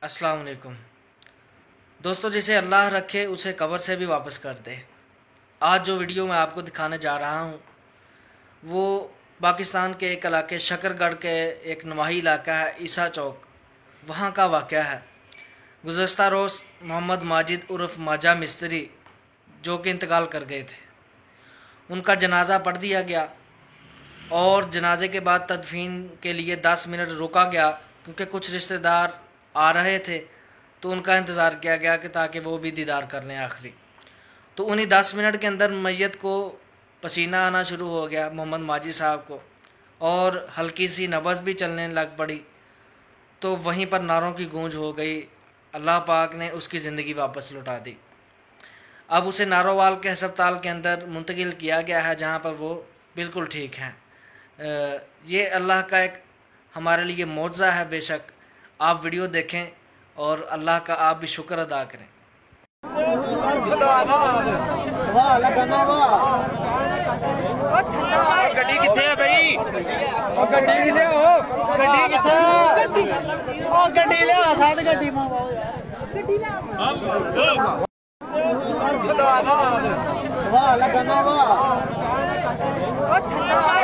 अस्सलाम वालेकुम दोस्तों, जिसे अल्लाह रखे उसे कब्र से भी वापस कर दे। आज जो वीडियो मैं आपको दिखाने जा रहा हूँ वो पाकिस्तान के एक इलाके शकरगढ़ के एक नवाही इलाका है ईसा चौक, वहाँ का वाक़या है। गुज़श्ता रोज़ मोहम्मद माजिद उर्फ माजा मिस्त्री जो कि इंतकाल कर गए थे, उनका जनाज़ा पढ़ दिया गया और जनाजे के बाद तदफीन के लिए 10 मिनट रोका गया क्योंकि कुछ रिश्तेदार आ रहे थे, तो उनका इंतज़ार किया गया कि ताकि वो भी दीदार कर लें आखिरी। तो उन्हीं 10 मिनट के अंदर मैयत को पसीना आना शुरू हो गया मोहम्मद माजी साहब को, और हल्की सी नब्ज़ भी चलने लग पड़ी। तो वहीं पर नारों की गूंज हो गई। अल्लाह पाक ने उसकी ज़िंदगी वापस लौटा दी। अब उसे नारोवाल के अस्पताल के अंदर मुंतकिल किया गया है, जहाँ पर वो बिल्कुल ठीक हैं। ये अल्लाह का एक हमारे लिए मौज़ा है। बेशक आप वीडियो देखें और अल्लाह का आप भी शुक्र अदा करें। गड्डी किथे है भाई? गड्डी किथे हो? गड्डी किथे? गड्डी ले आ, साथ गड्डी में गड्डी ले आ। वाह लगाना वाह।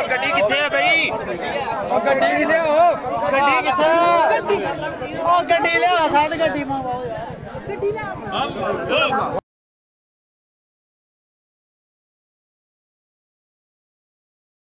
गड्डी किथे है भाई? गड्डी किथे हो? गड्डी किथे? गड्डी ले आ, साथ गड्डी में गड्डी ले आ।